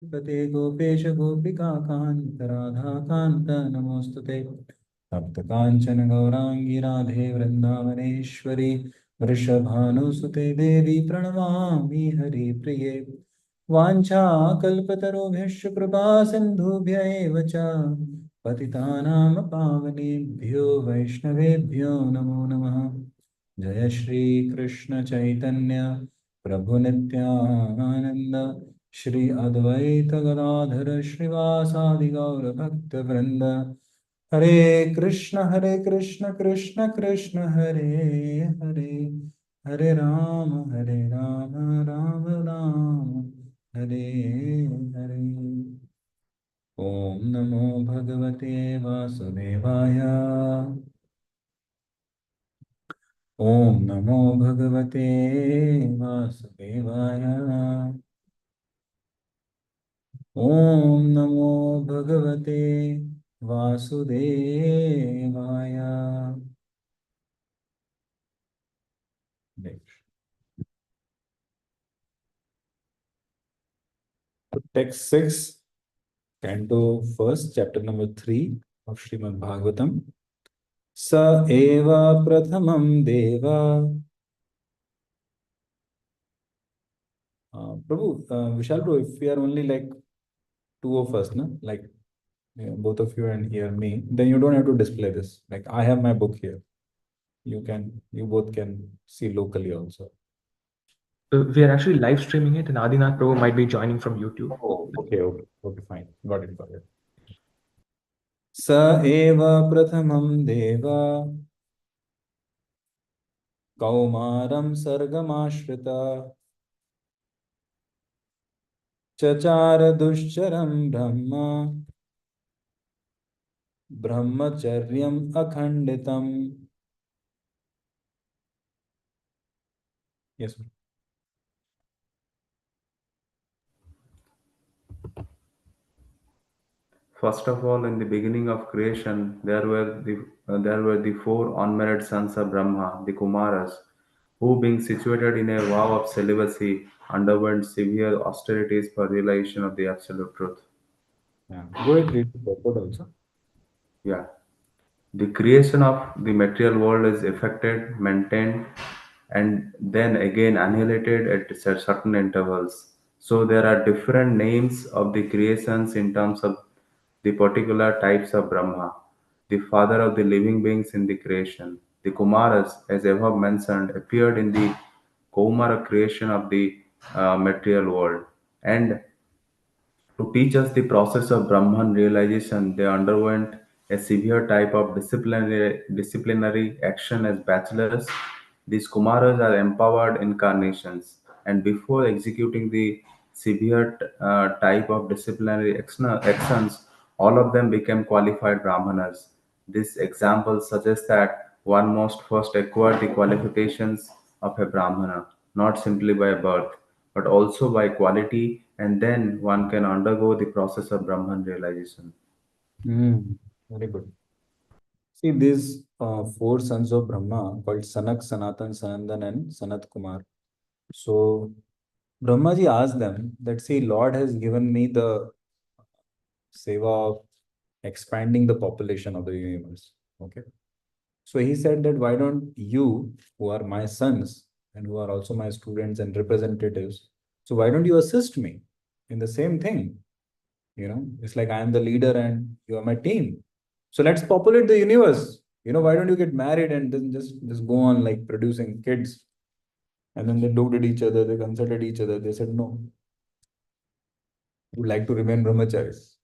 पते गोपेश गोपिका कांत राधा कांत नमोस्तुते तप्त कांचन गौरांगी राधे वृंदावनेश्वरी वृषभानुसुते देवी प्रणमामि हरिप्रिये वाञ्छाकल्पतरुभ्यश्च कृपा सिन्धुभ्य एव च पतितानां पावनेभ्यो वैष्णवेभ्यो नमो नमः जय श्री कृष्ण चैतन्य प्रभु नित्यानंद श्री अद्वैत गदाधर श्रीवासादि गौर भक्त वृंद हरे कृष्ण कृष्ण कृष्ण हरे हरे हरे राम राम राम हरे हरे ओम नमो भगवते वासुदेवाय ओम नमो भगवते वासुदेवाय ओम नमो भगवते वासुदेवाय text 6 canto first chapter number 3 of Srimad Bhagavatam स एव प्रथमं देव Prabhu, Vishal bro, if we are only like two of us, no? Like both of you and here me, then you don't have to display this. Like I have my book here. You both can see locally also. We are actually live streaming it, and Adinath Prabhu might be joining from YouTube. Oh, okay, fine. Got it. स एव प्रथमं देव कौमारं सर्गमाश्रित चचार दुश्चरं ब्रह्मचर्यम् अखण्डितम्. Yes, sir. First of all, in the beginning of creation, there were the four unmarried sons of Brahma, the Kumaras, who, being situated in a vow of celibacy, underwent severe austerities for realization of the absolute truth. Yeah. Go ahead, read the purport also. Yeah. The creation of the material world is effected, maintained, and then again annihilated at certain intervals. So there are different names of the creations in terms of the particular types of Brahma, the father of the living beings in the creation. The Kumaras, as above mentioned, appeared in the Kaumara creation of the material world. And to teach us the process of Brahman realization, they underwent a severe type of disciplinary action as bachelors. These Kumaras are empowered incarnations, and before executing the severe type of disciplinary actions, all of them became qualified Brahmanas. This example suggests that one must first acquire the qualifications of a Brahmana, not simply by birth but also by quality, and then one can undergo the process of Brahman realization. Very good. See, these four sons of Brahma called Sanak, Sanatan, Sanandan, and Sanat Kumar. So Brahmaji asked them that, see, Lord has given me the seva of expanding the population of the universe. Okay. So he said that why don't you, who are my sons and who are also my students and representatives, so why don't you assist me in the same thing? It's like I am the leader and you are my team. So let's populate the universe. Why don't you get married and then just go on like producing kids? And then they looked at each other, they consulted each other, they said, no, would like to remain brahmacharis.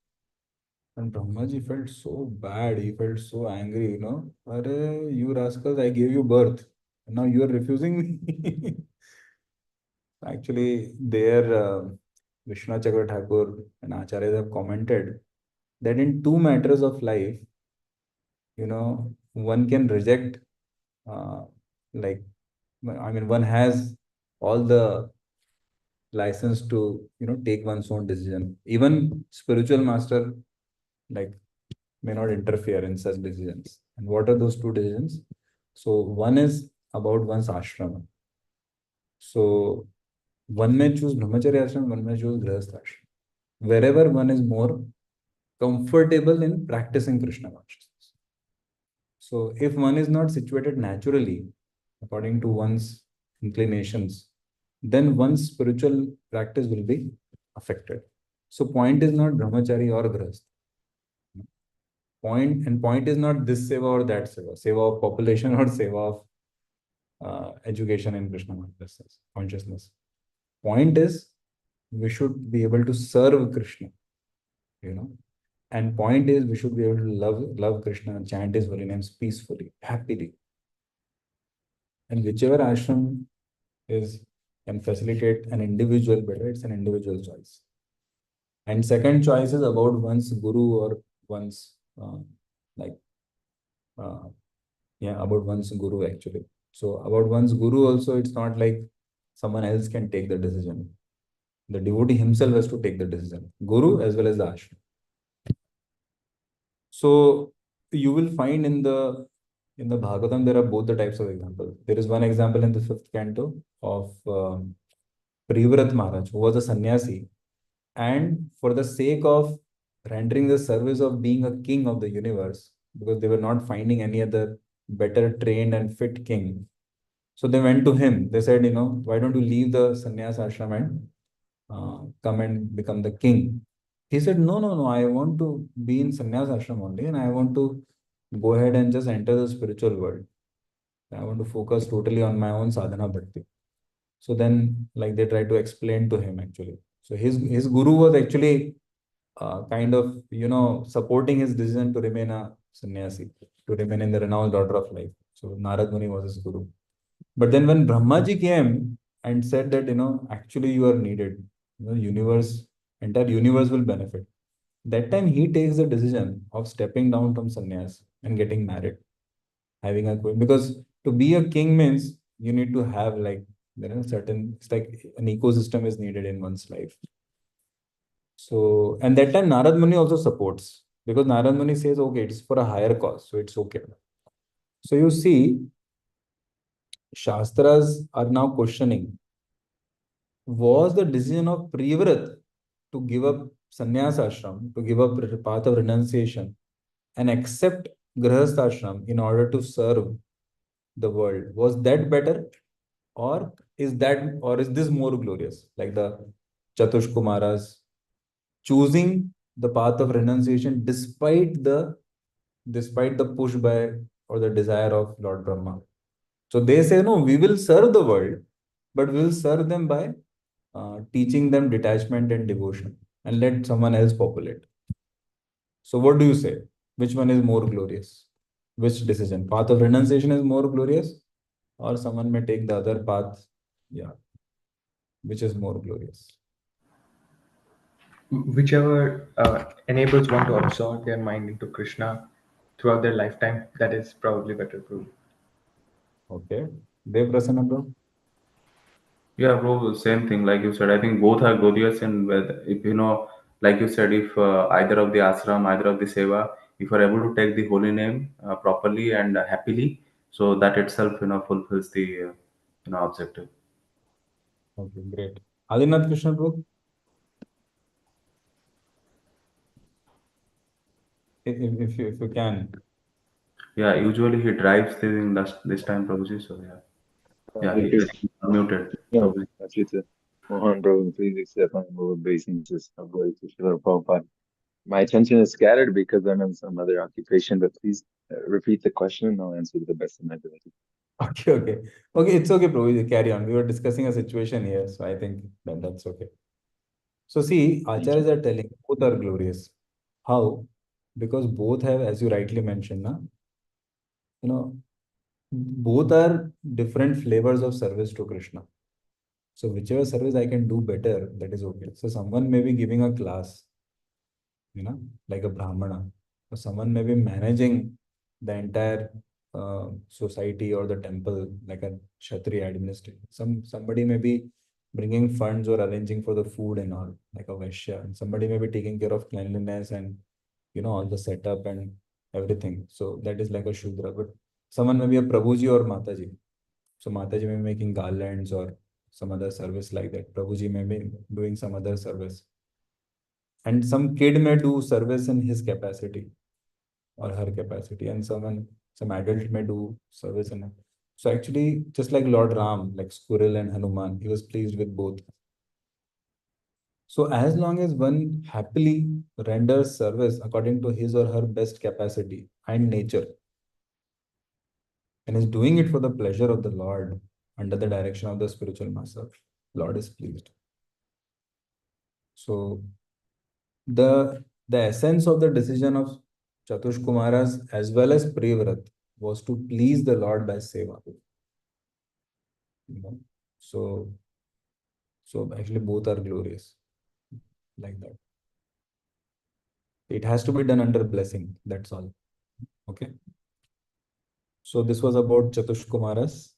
And Brahmaji felt so bad, he felt so angry. Arey, you rascals, I gave you birth. And now you are refusing me. Actually, there, Vishnu Chakra Thakur and Acharyas have commented that in two matters of life, one can reject, like, I mean, one has all the license to, take one's own decision. Even spiritual master, like, may not interfere in such decisions. And what are those two decisions? So one is about one's ashrama. So one may choose brahmacharya ashram, one may choose grihastha ashram. wherever one is more comfortable in practicing Krishna consciousness. So if one is not situated naturally according to one's inclinations, then one's spiritual practice will be affected. So point is not brahmachari or grahastha. Point is not this seva or that seva of population or seva of education in Krishna consciousness. Point is we should be able to serve Krishna, you know. And point is we should be able to love Krishna and chant his holy names peacefully, happily. And whichever ashram can facilitate an individual better, it's an individual choice. And second choice is about one's guru or one's like about one's guru actually. So about one's guru also, it's not like someone else can take the decision. The devotee himself has to take the decision, guru as well as the ashram. So you will find in the Bhagavatam there are both the types of examples. There is one example in the 5th canto of Privrat Maharaj, who was a sannyasi, and for the sake of rendering the service of being a king of the universe, because they were not finding any other better trained and fit king, so they went to him. They said, why don't you leave the sannyas ashram and come and become the king? He said, no, no, no, I want to be in sannyas ashram only, and I want to go ahead and just enter the spiritual world. I want to focus totally on my own sadhana bhakti. So then, like, they tried to explain to him actually. So his guru was actually kind of, supporting his decision to remain a sannyasi, to remain in the renounced order of life. So Narad Muni was his guru. But then when Brahmaji came and said that, actually you are needed, entire universe will benefit. That time he takes the decision of stepping down from sannyas and getting married, having a queen. Because to be a king means you need to have certain, it's like an ecosystem is needed in one's life. So, and that time Narad Muni also supports, because Narad Muni says, okay, it's for a higher cause, so it's okay. So you see, Shastras are now questioning, was the decision of Privrat to give up sannyas ashram, to give up the path of renunciation and accept grahastha ashram in order to serve the world, was that better? Or is this more glorious? Like the Chatush Kumaras choosing the path of renunciation despite the push by or the desire of Lord Brahma. So they say, no, we will serve the world, but we will serve them by teaching them detachment and devotion, and let someone else populate. So what do you say? Which one is more glorious? Which decision? Path of renunciation is more glorious, or someone may take the other path? Yeah. Which is more glorious? Whichever enables one to absorb their mind into Krishna throughout their lifetime, that is probably better, Prabhu. Okay. Dev Prasanna, bro? Yeah, bro, same thing. Like you said, I think both are glorious. And if like you said, if either of the ashram, either of the seva, if you are able to take the holy name properly and happily, so that itself, fulfills the, objective. Okay, great. Adinath Krishna, bro? If you can. Yeah, usually he drives this time, Prabhuji. So yeah, Hare Krishna. he's unmuted, Yeah, Prabhuji. Acyuta. Mohan, Prabhu, please accept my humble obeisances of glory to Srila Prabhupada. My attention is scattered because I'm in some other occupation, but please repeat the question and I'll answer to the best of my ability. Okay, okay. Okay, it's okay, bro. You carry on. We were discussing a situation here, so I think that's okay. So see, Thank you. acharyas are telling both are glorious. How? Because both have, as you rightly mentioned, you know, both are different flavors of service to Krishna. So whichever service I can do better, that is okay. So someone may be giving a class, like a Brahmana, or someone may be managing the entire society or the temple, like a Kshatriya administrator. Somebody may be bringing funds or arranging for the food and all, like a Vaishya, and somebody may be taking care of cleanliness and all the setup and everything. So that is like a Shudra. But someone may be a Prabhuji or Mataji. So Mataji may be making garlands or some other service like that. Prabhuji may be doing some other service. And some kid may do service in his capacity or her capacity, and some adult may do service in it. So actually, just like Lord Ram, like Squirrel and Hanuman, he was pleased with both. So as long as one happily renders service according to his or her best capacity and nature, and is doing it for the pleasure of the Lord under the direction of the spiritual master, Lord is pleased. So the essence of the decision of Chatush Kumaras as well as Prevrat was to please the Lord by seva. You know? So actually both are glorious like that. It has to be done under blessing. That's all. Okay. So this was about Chatush Kumaras.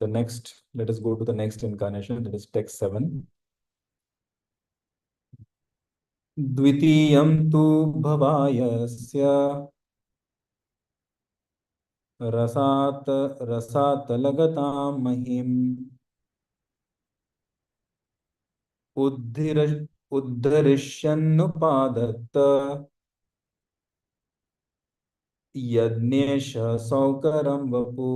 The next, let us go to the next incarnation. That is text 7. द्वितीयं तु भवायस्य रसातलगतां महिम् उद्धरिष्यन्नुपादत्त Yagnesh सौकरं Vapu.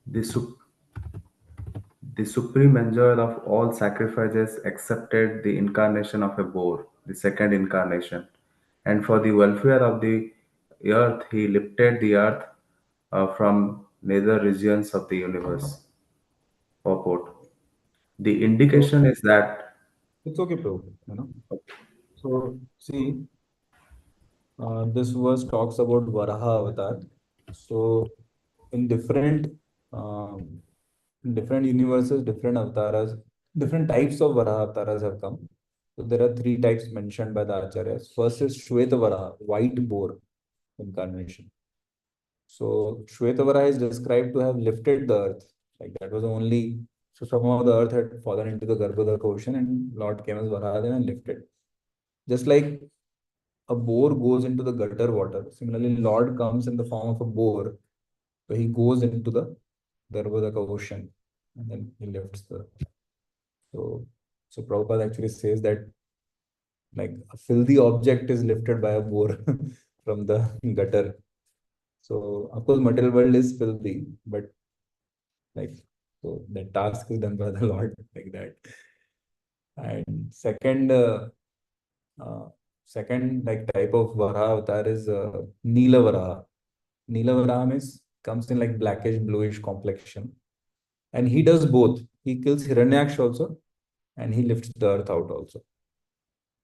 The, sup- the supreme enjoyer of all sacrifices accepted the incarnation of a boar, the second incarnation, and for the welfare of the earth, he lifted the earth from nether regions of the universe. Purport. The So indication is that it's okay, Prabhu. So see, this verse talks about Varaha avatar. So in um, different universes, different avatars, different types of Varaha avatars have come. So there are three types mentioned by the Acharyas. First is Shweta Varaha, white boar incarnation. So Shweta Varaha is described to have lifted the earth. Like that was the only, so somehow the earth had fallen into the Garbhodaka ocean and Lord came as Varaha there and lifted. Just like a boar goes into the gutter water, similarly Lord comes in the form of a boar. So he goes into the Garbhodaka ocean and then he lifts the. So, so Prabhupada actually says that like a filthy object is lifted by a boar from the gutter. So of course material world is filthy, but like so the task is done by the Lord like that. And uh, second like type of Varaha avatar is Neela Varaha. Neela Varaha means comes in like blackish bluish complexion. And he does both. He kills Hiranyaksha also and he lifts the earth out also.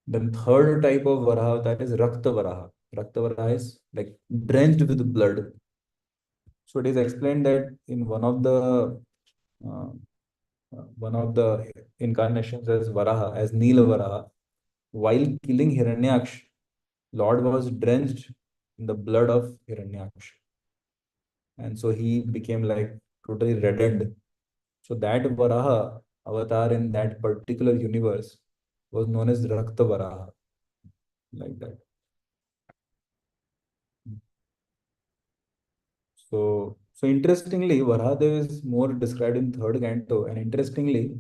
Then third type of Varaha that is Rakta Varaha. Rakta Varaha is like drenched with blood. So it is explained that in uh, one of the incarnations as Varaha, as Neela Varaha, while killing Hiranyaksha, Lord was drenched in the blood of Hiranyaksha. And so he became like totally reddened. So that Varaha avatar in that particular universe was known as Rakta Varaha, like that. So interestingly, Varahadev is more described in third canto, and interestingly,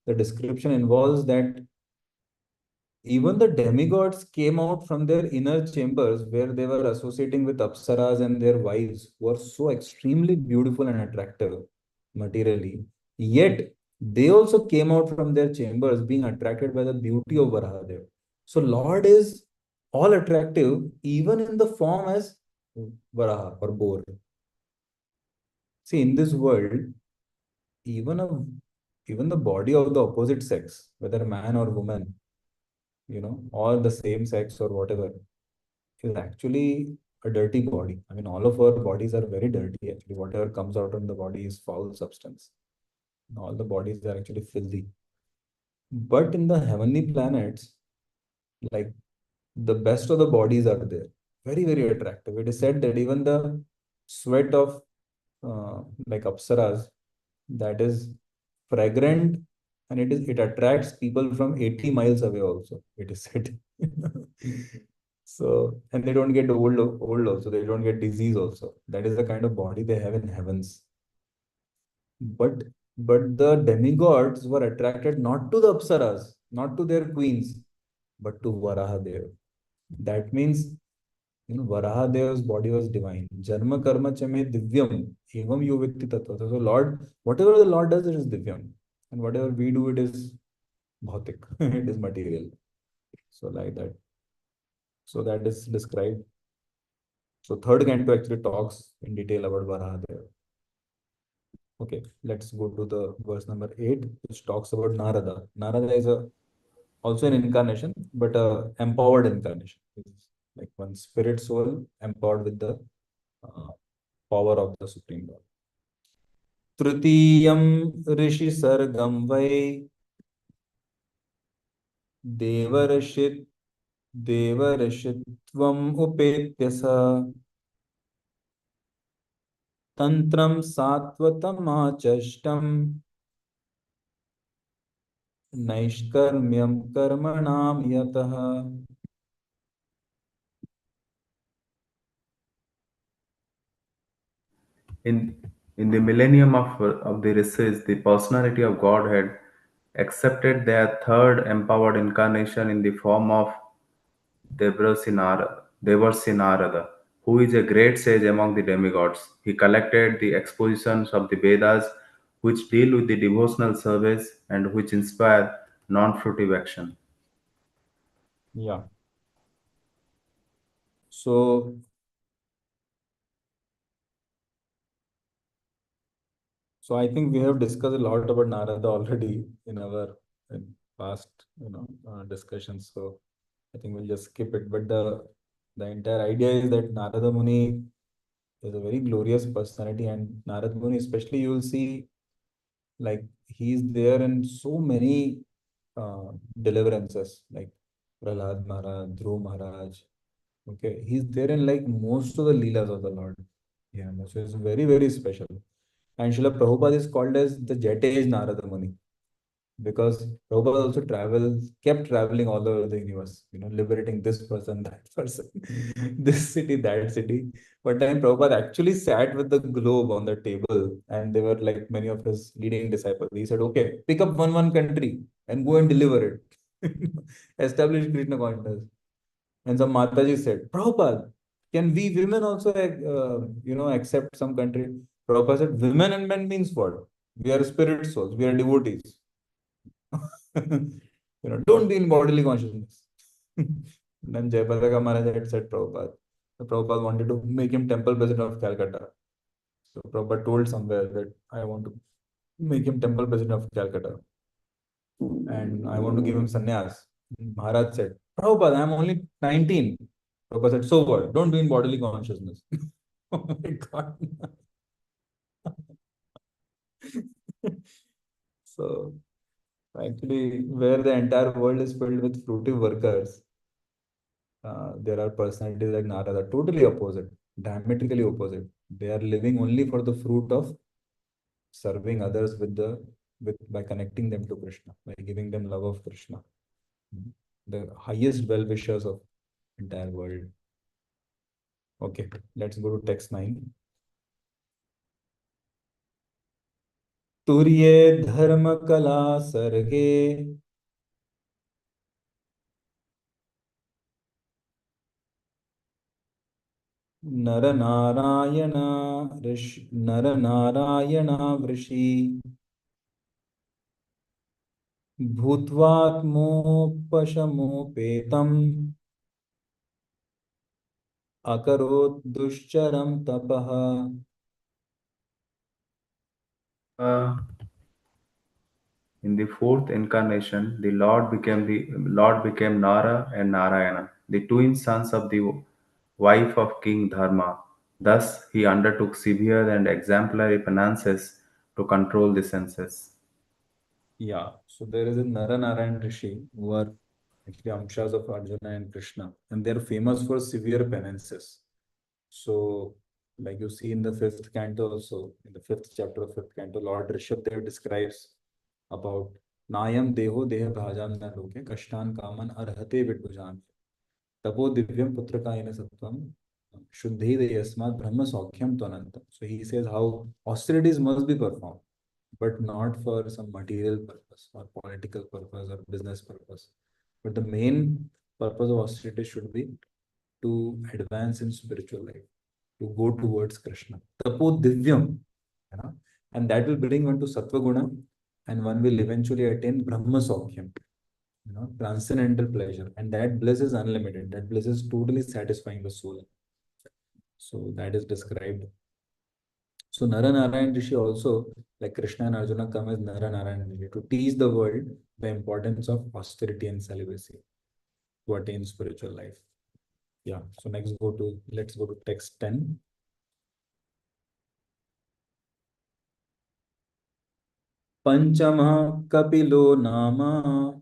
the description involves that even the demigods came out from their inner chambers where they were associating with apsaras and their wives who are so extremely beautiful and attractive materially. Yet they also came out from their chambers being attracted by the beauty of Varahadev. So Lord is all attractive even in the form as Varaha or boar. See, in this world, even a even the body of the opposite sex, whether man or woman, or the same sex or whatever, is actually a dirty body. I mean, all of our bodies are very dirty. Actually, whatever comes out of the body is foul substance. All the bodies are actually filthy. But in the heavenly planets, like the best of the bodies are there. Very, very attractive. It is said that even the sweat of like apsaras, that is fragrant, and it attracts people from 80 miles away also, it is said. So, and they don't get old also, they don't get disease also. That is the kind of body they have in heavens. But the demigods were attracted not to the apsaras, not to their queens, but to Varahadev. That means, Varahadev's body was divine. Jarma karma chame divyam evam yovitti tattva. So Lord, whatever the Lord does, it is divyam, and whatever we do, it is bhautik. It is material. So like that. So that is described. So third canto actually talks in detail about Varahadev. Okay, let's go to the verse number 8, which talks about Narada. Narada is also an incarnation, but a empowered incarnation. It's like one spirit soul empowered with the uh, power of the Supreme Lord. Trutiyam rishi sargam vai devarashit devarashitvam upetyasa tantram satvatamachashtam naishkarmyam karmanam yataha. In the millennium of the rishis, the personality of Godhead accepted their third empowered incarnation in the form of Devarsi Narada, who is a great sage among the demigods. He collected the expositions of the Vedas, which deal with the devotional service and which inspire non-fruitive action. Yeah. So I think we have discussed a lot about Narada already in our past, discussions. So I think we'll just skip it. But the entire idea is that Narada Muni is a very glorious personality, and Narada Muni, especially, you will see like he's there in so many deliverances, like Prahlad Maharaj, Dhruv Maharaj. Okay, he's there in like most of the leelas of the Lord. Yeah, so it's very, very special. And Srila Prabhupada is called as the Jet Age Narada Muni, because Prabhupada also kept traveling all over the universe, liberating this person, that person, this city, that city. But then Prabhupada actually sat with the globe on the table, and they were like many of his leading disciples. He said, okay, pick up one country and go and deliver it. Establish Krishna consciousness. And some Mataji said, Prabhupada, can we women also, accept some country? Prabhupada said, women and men means what? We are spirit souls, we are devotees. Don't be in bodily consciousness. Then Jayapataka Maharaj had said Prabhupada. So Prabhupada wanted to make him temple president of Calcutta. So Prabhupada told somewhere that I want to make him temple president of Calcutta, and I want to give him sannyas. Maharaj said, Prabhupada, I'm only 19. Prabhupada said, so what? Don't be in bodily consciousness. Oh my God. So actually, where the entire world is filled with fruitive workers, there are personalities like Narada, totally opposite, diametrically opposite. They are living only for the fruit of serving others with by connecting them to Krishna, by giving them love of Krishna. The highest well-wishers of entire world. Okay, let's go to text 9. तुर्ये धर्म कला सर्गे नर नारायण ऋषि नर नारायण वृषि भूत्वात्मोपशमोपेतम् अकरोत् दुश्चरं तपः. In the fourth incarnation, the Lord became Nara and Narayana, the twin sons of the wife of King Dharma. Thus, he undertook severe and exemplary penances to control the senses. Yeah, so there is a Naranarayan Rishi who are actually Amshas of Arjuna and Krishna, and they're famous for severe penances. So, like you see in the fifth canto, also in the fifth chapter of fifth canto, Lord Rishabdev describes about Nayam Deho Deha Bhajam Na Loke Kashtan Kaman Arhate Vidbujan Tapo Divyam Putrakaina Sattvam Shuddhi Yasmat Brahma Saukhyam Tvananta. So he says how austerities must be performed. but not for some material purpose or political purpose or business purpose. But the main purpose of austerity should be to advance in spiritual life, to go towards Krishna. Tapo divyam, you know, and that will bring one to sattva guna, and one will eventually attain brahma saukyam, transcendental pleasure, and that bliss is unlimited. That bliss is totally satisfying the soul. So that is described. So Naranarayan Rishi also, like Krishna and Arjuna, come as Naranarayan Rishi to teach the world the importance of austerity and celibacy to attain spiritual life. Yeah. So let's go to text 10. Panchama Kapilo Nama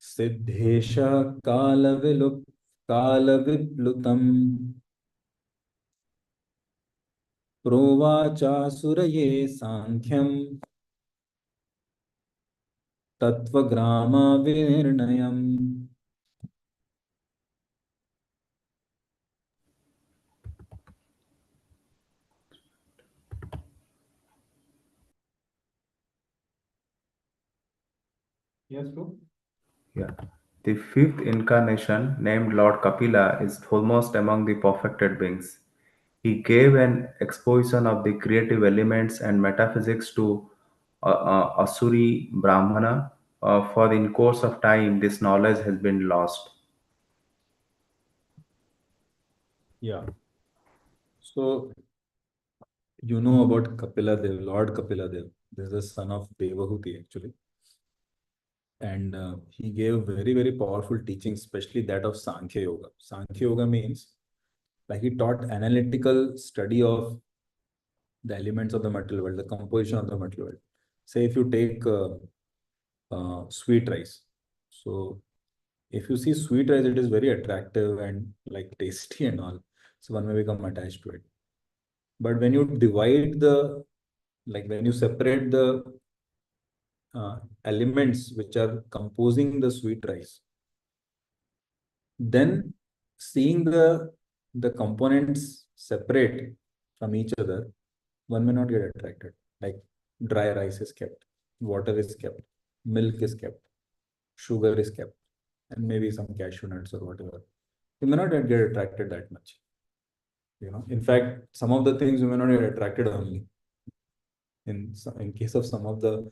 Siddhesha Kalaviplutam Provachasuraye Sankhyam Tattvagrama Vinirnayam. Yes, bro. Yeah. The fifth incarnation, named Lord Kapila, is foremost among the perfected beings. He gave an exposition of the creative elements and metaphysics to Asuri Brahmana. For in course of time, this knowledge has been lost. Yeah. So you know about Kapila Dev, Lord Kapila Dev. This is the son of Devahuti actually. And he gave very, very powerful teachings, especially that of Sankhya Yoga. Sankhya Yoga means like he taught analytical study of the elements of the material world, the composition of the material world. Say if you take sweet rice. So if you see sweet rice, it is very attractive and like tasty and all. So one may become attached to it. But when you when you separate the elements which are composing the sweet rice, then seeing the components separate from each other, one may not get attracted. Like dry rice is kept, water is kept, milk is kept, sugar is kept, and maybe some cashew nuts or whatever. You may not get attracted that much. In fact, some of the things you may not get attracted only. In case of some of the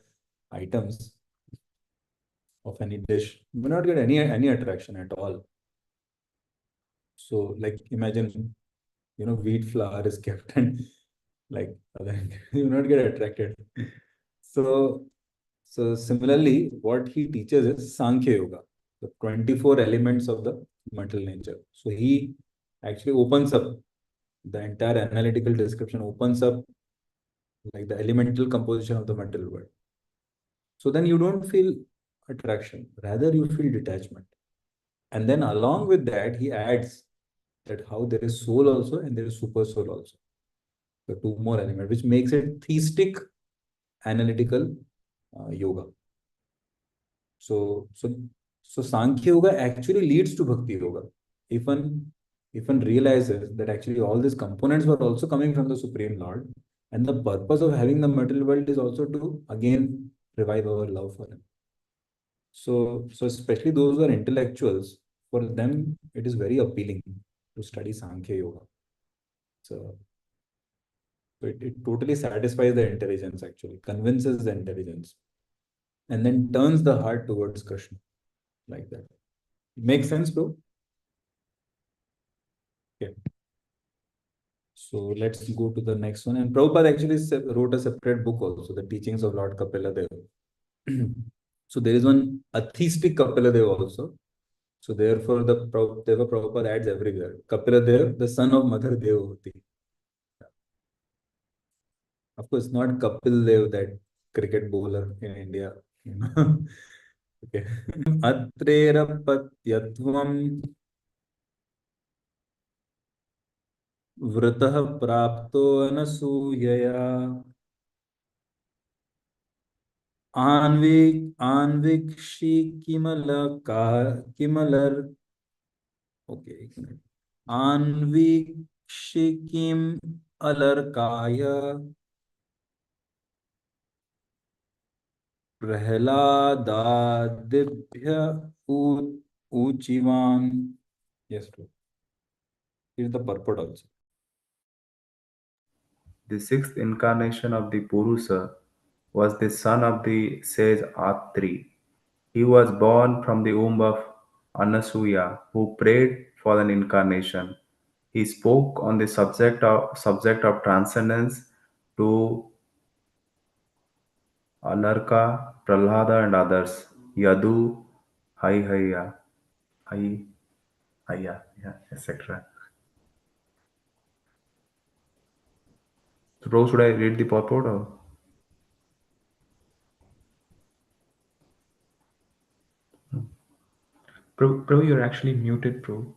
items of any dish, you may not get any attraction at all. So, like imagine, wheat flour is kept and like you will not get attracted. So, so similarly, what he teaches is Sankhya Yoga, the 24 elements of the material nature. So he actually opens up the entire analytical description, opens up like the elemental composition of the material world. So then you don't feel attraction, rather you feel detachment. And then along with that, he adds that how there is soul also and there is super soul also. The two more elements, which makes it theistic analytical yoga. So Sankhya Yoga actually leads to Bhakti Yoga. If one realizes that actually all these components were also coming from the Supreme Lord, and the purpose of having the material world is also to again revive our love for Him. So especially those who are intellectuals, for them it is very appealing to study Sankhya Yoga. So it totally satisfies the intelligence actually, convinces the intelligence, and then turns the heart towards Krishna like that. Makes sense, bro? Okay. So let's go to the next one. And Prabhupada actually wrote a separate book also, The Teachings of Lord Kapila Dev. So there is one atheistic Kapila Dev also. So therefore, therefore Prabhupada adds everywhere. Kapila Dev, the son of Mother Devavati. Of course, not Kapil Dev, that cricket bowler in India. Okay. Atrerapatyatvam vratah prapto anasuyaya Anvikshi kimalar okay एक minute Anvikshikim alarkaya Prahaladadibhya uchivan. Yes, true. Here's the purport also. The sixth incarnation of the Purusa was the son of the sage Atri. He was born from the womb of Anasuya, who prayed for an incarnation. He spoke on the subject of transcendence to Alarka, Prahlada, and others. Yadu, Haihaya, Hai, Haya, yeah, etc. So, Rose, should I read the purport or? Prabhu, you're actually muted, Prabhu.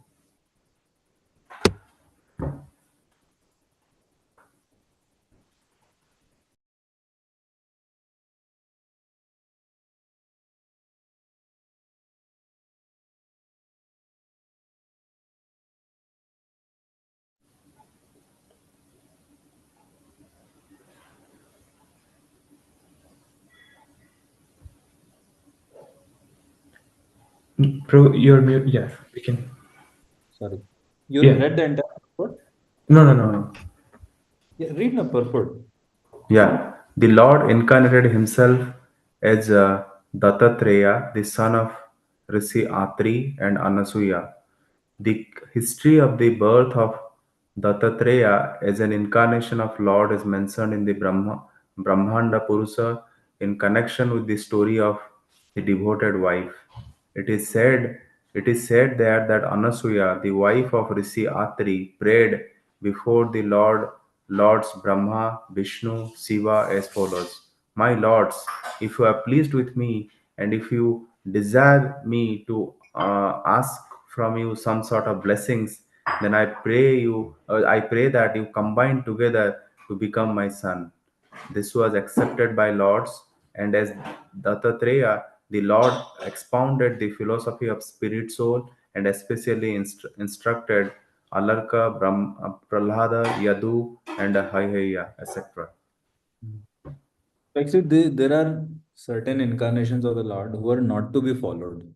Prabhu, you're mute. Yeah, we can. Sorry. You Yeah. read the entire purport? No. Yeah, read the purport. Yeah, the Lord incarnated himself as Dattatreya, the son of Rishi Atri and Anasuya. The history of the birth of Dattatreya as an incarnation of Lord is mentioned in the Brahmanda Purusa in connection with the story of the devoted wife. It is said it is said there that Anasuya, the wife of Rishi Atri, prayed before the Lords Brahma, Vishnu, Shiva as follows: My lords, if you are pleased with me, and if you desire me to ask from you some sort of blessings, then I pray that you combine together to become my son. This was accepted by lords, and as Dattatreya, the Lord expounded the philosophy of spirit soul and especially instructed Alarka, Prahlada, Yadu, and Haiheya, etc. Actually, there are certain incarnations of the Lord who are not to be followed.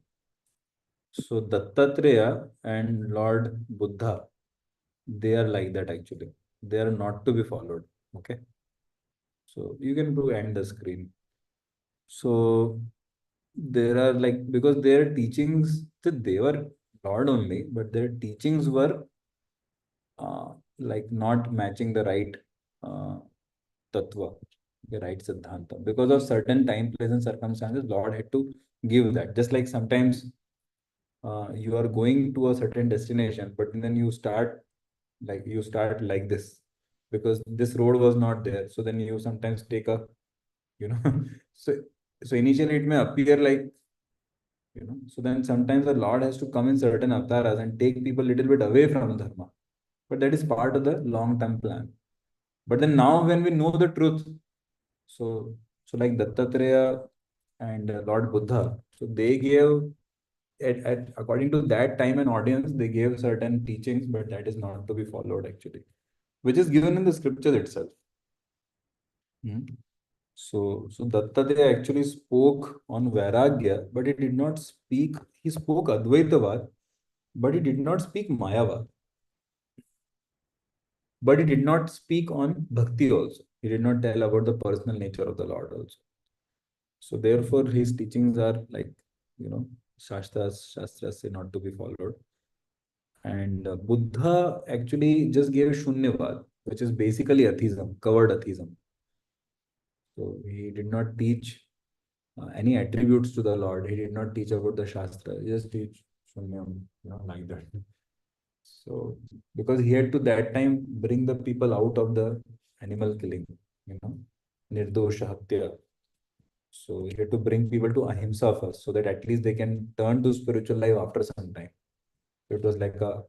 So Dattatreya and Lord Buddha, they are like that actually. They are not to be followed. Okay. So you can do end the screen. So there are like, because their teachings, they were Lord only, but their teachings were like not matching the right uh, tattva, the right siddhanta. Because of certain time, place, and circumstances, Lord had to give that. Just like sometimes you are going to a certain destination, but then you start like this because this road was not there. So then you sometimes take a, you know, so initially it may appear like, so then sometimes the Lord has to come in certain avatars and take people a little bit away from dharma. But that is part of the long-term plan. But then now when we know the truth, so like Dattatreya and Lord Buddha, so they gave according to that time and audience, they gave certain teachings, but that is not to be followed actually, which is given in the scriptures itself. Hmm. So Dattatreya actually spoke on Vairagya, but he did not speak, he spoke Advaitavad, but he did not speak Mayavad. But he did not speak on Bhakti also. He did not tell about the personal nature of the Lord also. So therefore his teachings are like, Shastras say not to be followed. And Buddha actually just gave Shunyavad, which is basically atheism, covered atheism. So he did not teach any attributes to the Lord. He did not teach about the Shastra. He just teach Shunyam, like that. So because he had to that time bring the people out of the animal killing, Nirdosha Hatya. So he had to bring people to Ahimsa first, so that at least they can turn to spiritual life after some time. So it was like a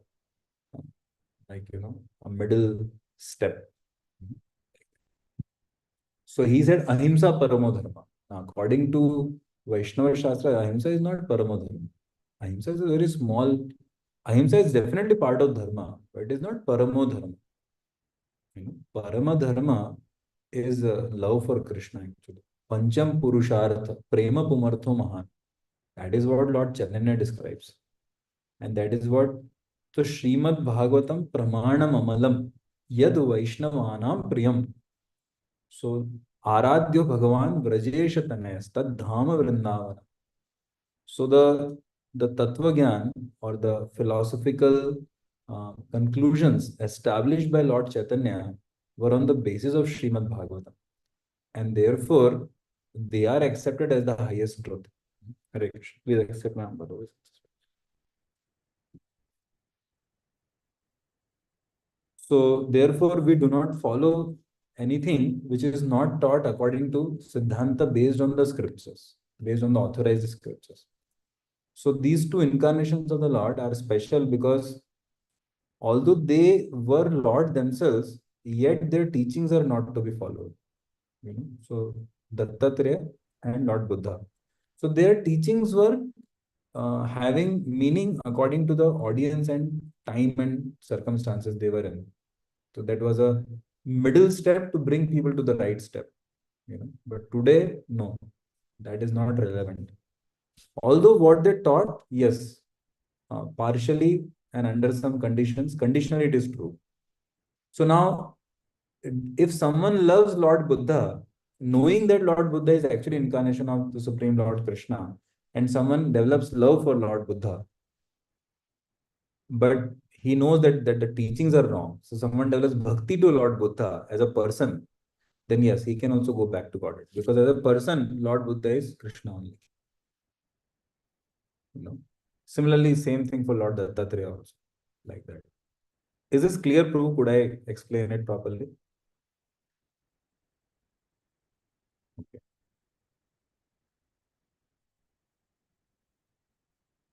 middle step. So he said Ahimsa Paramo Dharma. Now, according to Vaishnava Shastra, Ahimsa is not Paramo Dharma. Ahimsa is a very small. Ahimsa is definitely part of Dharma, but it is not Paramo Dharma. Parama Dharma is love for Krishna actually. Pancham Purushartha, Prema Pumartho Mahan. That is what Lord Chaitanya describes. And that is what the Srimad Bhagavatam Pramanam Amalam Yad Vaishnavanam Priyam. So, Aradhyo Bhagavan Vrajesha Tanayas Tad Dhama Vrindavana. So, the Tattva Gyan or the philosophical conclusions established by Lord Chaitanya were on the basis of Srimad Bhagavatam. And therefore, they are accepted as the highest truth. Hare Krishna. Please accept my humble obeisance. So, therefore, we do not follow anything which is not taught according to Siddhanta based on the scriptures, based on the authorized scriptures. So, these two incarnations of the Lord are special because although they were Lord themselves, yet their teachings are not to be followed. So, Dattatreya and Lord Buddha. So, their teachings were having meaning according to the audience and time and circumstances they were in. So that was a middle step to bring people to the right step. But today, no, that is not relevant. Although what they taught, yes, partially and under some conditions, conditionally it is true. So now, if someone loves Lord Buddha, knowing that Lord Buddha is actually incarnation of the Supreme Lord Krishna, and someone develops love for Lord Buddha, but he knows that the teachings are wrong. So someone develops bhakti to Lord Buddha as a person, then yes, he can also go back to Godhead. Because as a person, Lord Buddha is Krishna only. Similarly, same thing for Lord Dattatreya also. Like that. Is this clear, Prabhu? Could I explain it properly? Okay.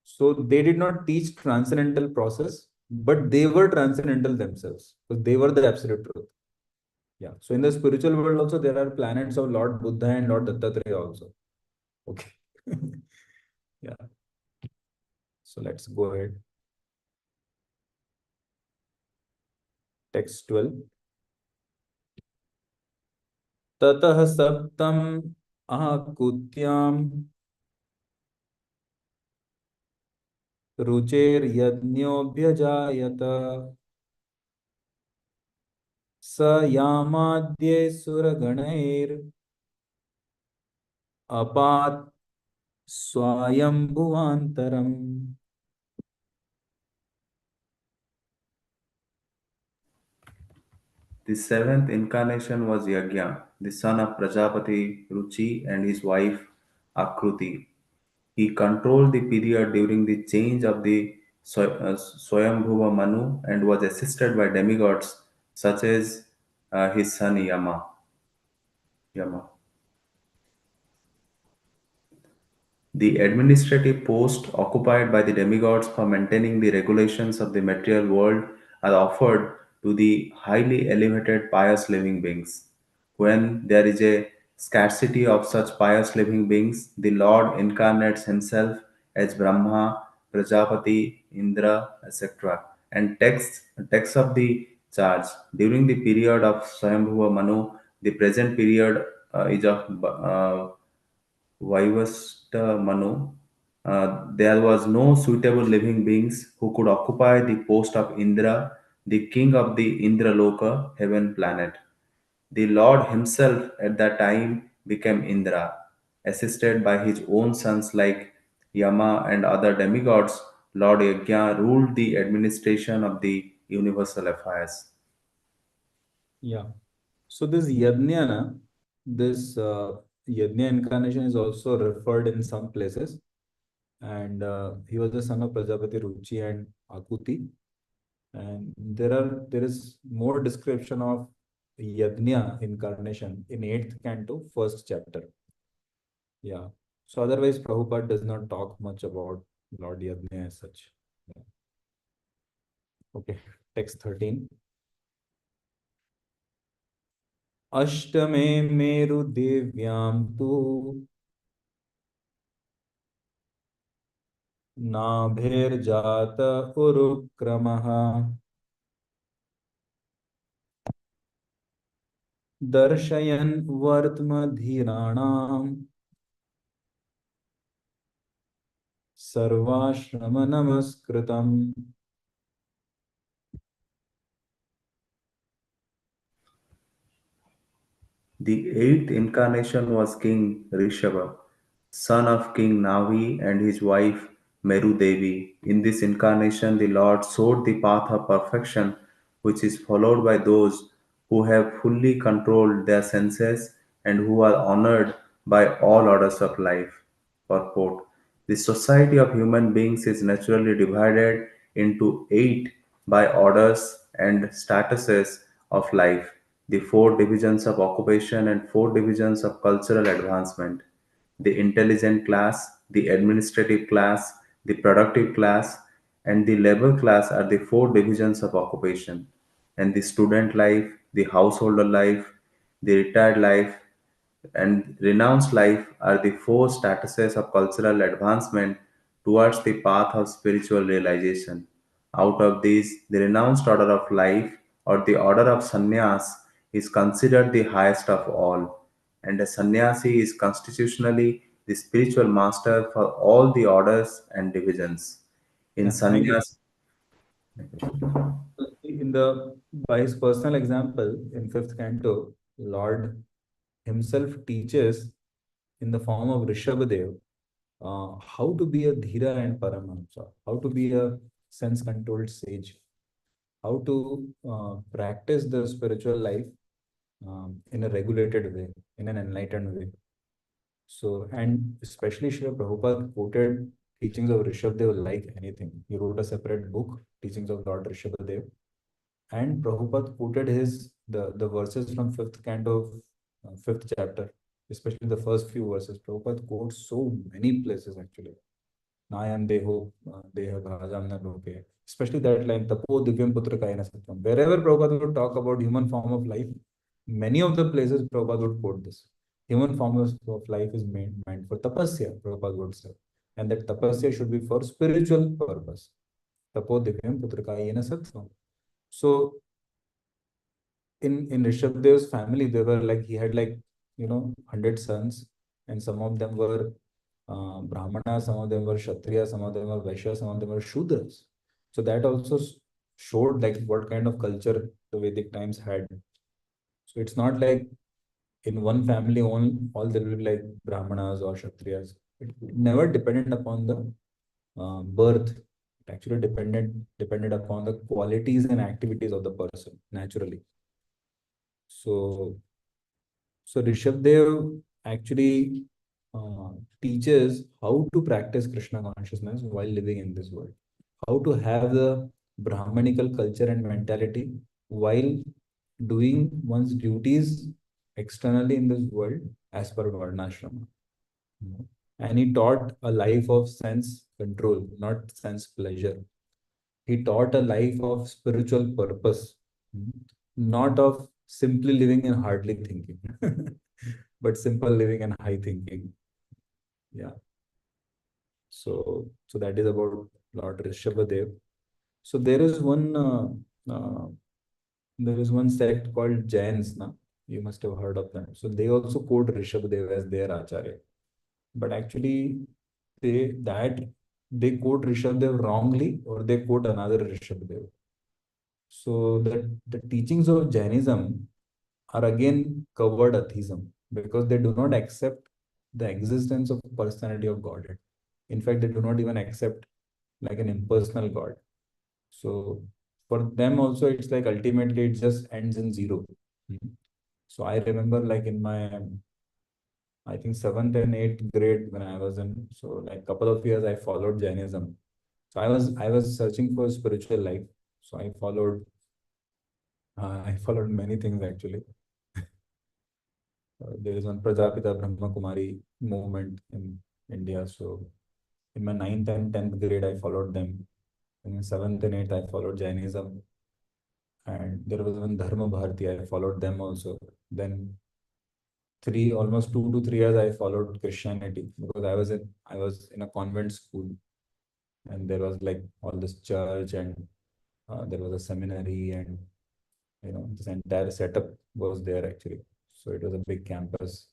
So they did not teach transcendental process, but they were transcendental themselves. So they were the absolute truth. Yeah. So in the spiritual world also, there are planets of Lord Buddha and Lord Dattatreya also. Okay. Yeah. So let's go ahead. Text 12. Tatah saptam ahakutyam रुचेर यज्ञोऽभ्यजायत स यामाद्ये सुरगणैर अपात् स्वायंभुवान्तरम्. The seventh incarnation was Yajna, the son of Prajapati Ruchi and his wife Akruti. He controlled the period during the change of the Swayambhuva Manu and was assisted by demigods such as his son Yama. The administrative post occupied by the demigods for maintaining the regulations of the material world are offered to the highly elevated pious living beings. When there is a scarcity of such pious living beings, the Lord incarnates himself as Brahma, Prajapati, Indra, etc. and takes up the charge. During the period of Swayambhuva Manu, the present period is of Vaivasta Manu, there was no suitable living beings who could occupy the post of Indra, the king of the Indraloka heaven planet. The Lord himself at that time became Indra, assisted by his own sons like Yama and other demigods. Lord Yajna ruled the administration of the universal affairs. Yeah. So this Yajna, this Yajna incarnation is also referred in some places. And he was the son of Prajapati Ruchi and Akuti. And there is more description of Yajna incarnation in 8th canto, 1st chapter. Yeah. So otherwise, Prabhupada does not talk much about Lord Yajna as such. Yeah. Okay. Text 13. Ashtame Meru Devyam Tu Nabhirjata Urukramaha दर्शयन् वर्त्मधीराणाम् सर्वाश्रम नमस्कृतम्. The eighth incarnation was King Rishabha, son of King Navi and his wife Meru Devi. In this incarnation, the Lord showed the path of perfection, which is followed by those who have fully controlled their senses and who are honored by all orders of life. Purport: the society of human beings is naturally divided into eight by orders and statuses of life, the four divisions of occupation and four divisions of cultural advancement. The intelligent class, the administrative class, the productive class, and the labor class are the four divisions of occupation. And the student life, the householder life, the retired life, and renounced life are the four statuses of cultural advancement towards the path of spiritual realization. Out of these, the renounced order of life or the order of sannyas is considered the highest of all, and a sannyasi is constitutionally the spiritual master for all the orders and divisions. In Yeah, thank you. sannyas, In the by his personal example, in fifth canto, Lord himself teaches in the form of Rishabhadev how to be a Dhira and Paramahamsa, how to be a sense-controlled sage, how to practice the spiritual life in a regulated way, in an enlightened way. So, and especially Srila Prabhupada quoted teachings of Rishabhadev like anything. He wrote a separate book, Teachings of Lord Rishabhadev, and Prabhupada quoted the verses from fifth canto of fifth chapter, especially the first few verses. Prabhupada quotes so many places actually. Nayam deho deha bhajam na loke. Especially that line, tapo divyam putra kayana satyam. Wherever Prabhupada would talk about human form of life, many of the places Prabhupada would quote this. Human form of life is meant for tapasya, Prabhupada would say. And that tapasya should be for spiritual purpose. Tapo divyam putra kayana satyam. So in Rishabdev's family, they were like he had like 100 sons, and some of them were Brahmana, some of them were Kshatriya, some of them were Vaishya, some of them were Shudras. So that also showed like what kind of culture the Vedic times had. So it's not like in one family all there will be like Brahmanas or Kshatriyas. It never depended upon the birth. It actually depended upon the qualities and activities of the person naturally. So So Rishabdev actually teaches how to practice Krishna consciousness while living in this world, how to have the Brahmanical culture and mentality while doing one's duties externally in this world as per Varnashrama. You know. And he taught a life of sense control, not sense pleasure. He taught a life of spiritual purpose, mm, not of simply living and hardly thinking, but simple living and high thinking. Yeah. So that is about Lord Rishabhadev. So there is one sect called Jains. Na? You must have heard of them. So they also quote Rishabhadev as their acharya, but actually that they quote Rishabhadev wrongly, or they quote another Rishabhadev. So the teachings of Jainism are again covered atheism because they do not accept the existence of personality of Godhead. In fact, they do not even accept like an impersonal God. So for them also, it's like ultimately it just ends in zero. Mhm. So I remember like in my, I think seventh and eighth grade when I was in, so like couple of years I followed Jainism. So I was searching for spiritual life. So I followed many things actually. There is one Prajapita Brahma Kumari movement in India. So in my ninth and 10th grade, I followed them. In seventh and eighth, I followed Jainism. And there was one Dharma Bharati, I followed them also. Then almost 2 to 3 years, I followed Christianity because I was in a convent school, and there was like all this church, and there was a seminary, and this entire setup was there actually. So it was a big campus.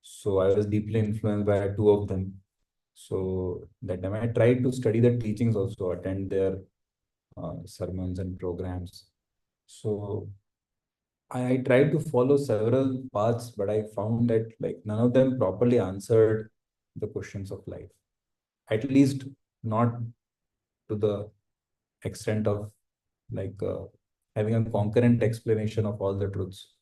So I was deeply influenced by two of them. So that time I tried to study the teachings also, attend their sermons and programs. So I tried to follow several paths, but I found that like none of them properly answered the questions of life. At least not to the extent of like having a concurrent explanation of all the truths.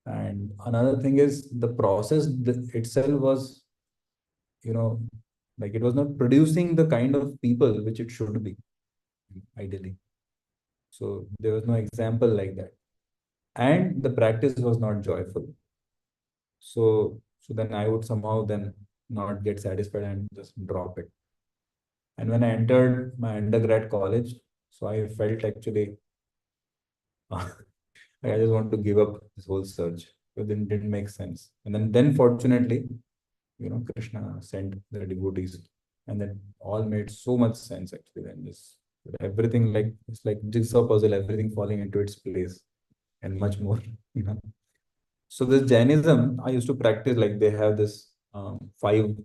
And another thing is the process itself was, you know, like it was not producing the kind of people which it should be, ideally. So there was no example like that. And the practice was not joyful. So then I would somehow then not get satisfied and just drop it. And when I entered my undergrad college, so I felt actually I just want to give up this whole search. It didn't make sense. And then fortunately, Krishna sent the devotees, and then all made so much sense actually. Then this everything like it's like jigsaw puzzle, everything falling into its place, and much more. You know. So this Jainism, I used to practice like they have this five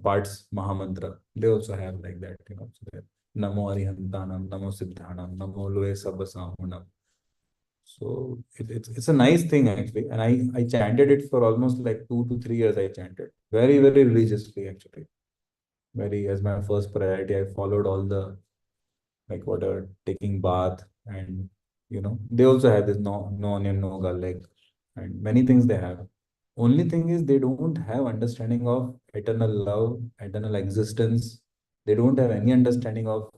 parts Mahamantra. They also have like that, So Namo Arihantanam, Namo Siddhanam, Namo Loe Sabbasahunam. So it's a nice thing actually, and I chanted it for almost like 2 to 3 years. I chanted very religiously actually, very as my first priority. I followed all the like whatever taking bath, and they also have this no onion no garlic and many things they have. Only thing is they don't have understanding of eternal love, eternal existence. They don't have any understanding of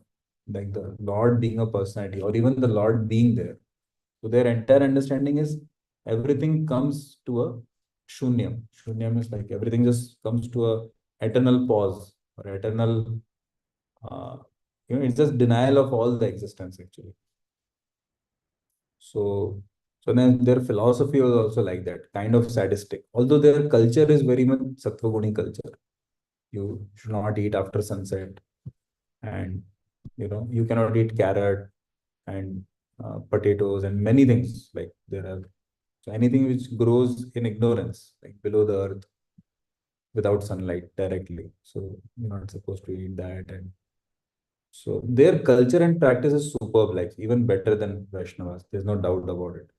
like the Lord being a personality or even the Lord being there. So their entire understanding is everything comes to a shunyam. Shunyam is like everything just comes to a eternal pause or eternal, uh, it's just denial of all the existence actually. So then their philosophy was also like that, kind of sadistic. Although their culture is very much Sattva-guni culture. You should not eat after sunset, and you cannot eat carrot and potatoes and many things like there are. So anything which grows in ignorance, like below the earth, without sunlight directly. So you're not supposed to eat that. And so their culture and practice is superb, like even better than Vaishnavas. There's no doubt about it.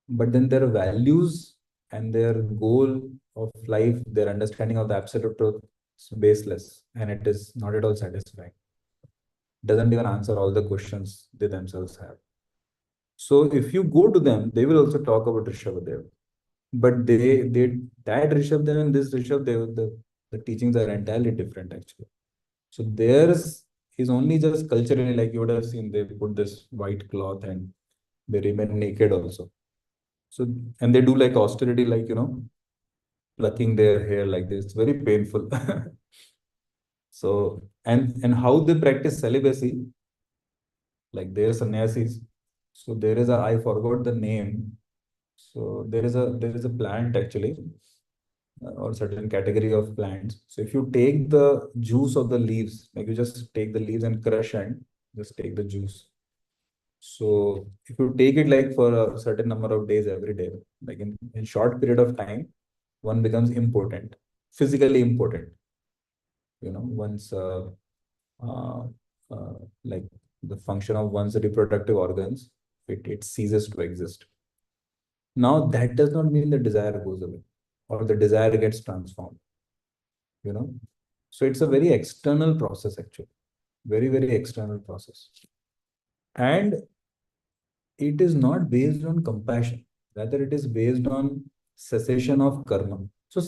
But then their values and their goal of life, their understanding of the absolute truth is baseless, and it is not at all satisfying. Doesn't even answer all the questions they themselves have. So if you go to them, they will also talk about Rishabhadev. But they that Rishabdev and this Rishabdev, the teachings are entirely different actually. So theirs is only just culturally, like you would have seen, they put this white cloth and they remain naked also. So and they do like austerity, like plucking their hair like this. It's very painful. So and how they practice celibacy, like their sannyasis. So there is a I forgot the name. So there is a plant actually, or certain category of plants. So if you take the juice of the leaves, like you just take the leaves and crush and just take the juice. So if you take it like for a certain number of days every day, like in short period of time, one becomes impotent, physically impotent. Once uh, uh, like the function of one's reproductive organs, it ceases to exist. Now that does not mean the desire goes away or the desire gets transformed. you know so it's a very external process actually, very external process, and it is not based on compassion, rather it is based on cessation of karma. So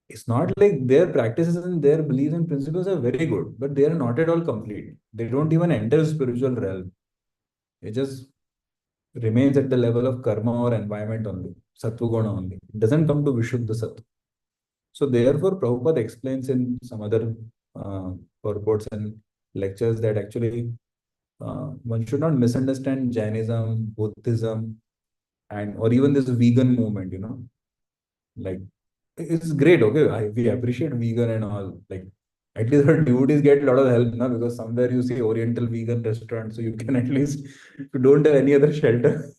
it's not like their practices and their beliefs and principles are very good, but they are not at all complete. They don't even enter the spiritual realm. It just remains at the level of karma or environment only, sattva only. It doesn't come to vishuddha sattva. So therefore, Prabhupada explains in some other purports and lectures that actually one should not misunderstand Jainism, Buddhism, and or even this vegan movement. Like it's great. Okay, we appreciate vegan and all. Like at least our devotees get a lot of help now, because somewhere you see Oriental vegan restaurant, so you can at least, if you don't have any other shelter,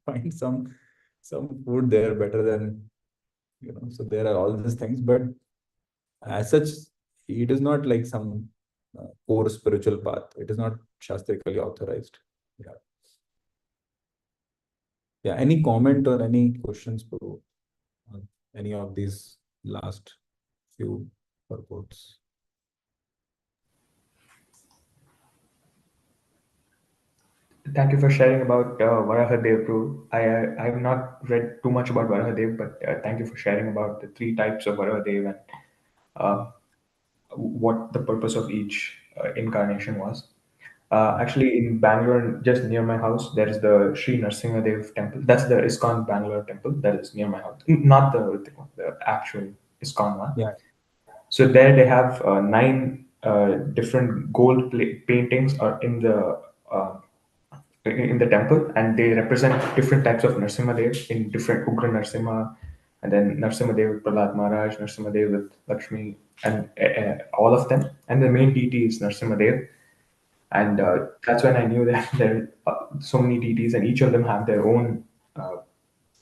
find some food there better than, so there are all these things, but as such, it is not like some core spiritual path. It is not shastrically authorized. Yeah. Yeah. Any comment or any questions, Prabhu, on any of these last few purports? Thank you for sharing about Varahadev, Prabhu. I have not read too much about Varahadev, but thank you for sharing about the three types of Varahadev and uh, what the purpose of each incarnation was. Actually, in Bangalore, just near my house, there is the Sri Narsimhadev temple. That's the ISKCON Bangalore temple that is near my house. Not the Ritik one, the actual ISKCON one. Yeah. So there they have nine different gold paintings are in the temple, and they represent different types of Narsimhadev in different Ugra Narsimha, and then Narsimhadev with Prahlad Maharaj, Narsimhadev with Lakshmi, and all of them. And the main deity is Narsimhadev. And that's when I knew that there are so many deities, and each of them have their own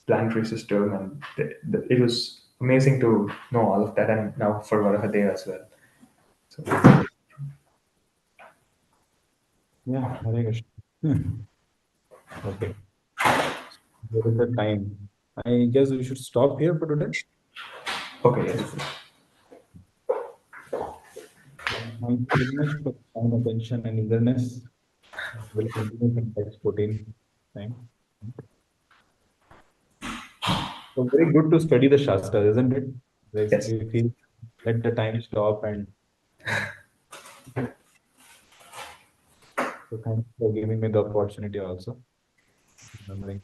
planetary system, and it was amazing to know all of that. And now for Varahadev as well. So, Yeah. Hare Krishna. Okay. There is the time. I guess we should stop here for today. okay, yes. Thank you very much for time, attention, and eagerness. We'll continue from text 14 time. So very good to study the Shastra, isn't it? Yes. We feel let the time stop and so thanks for giving me the opportunity also. Remembering.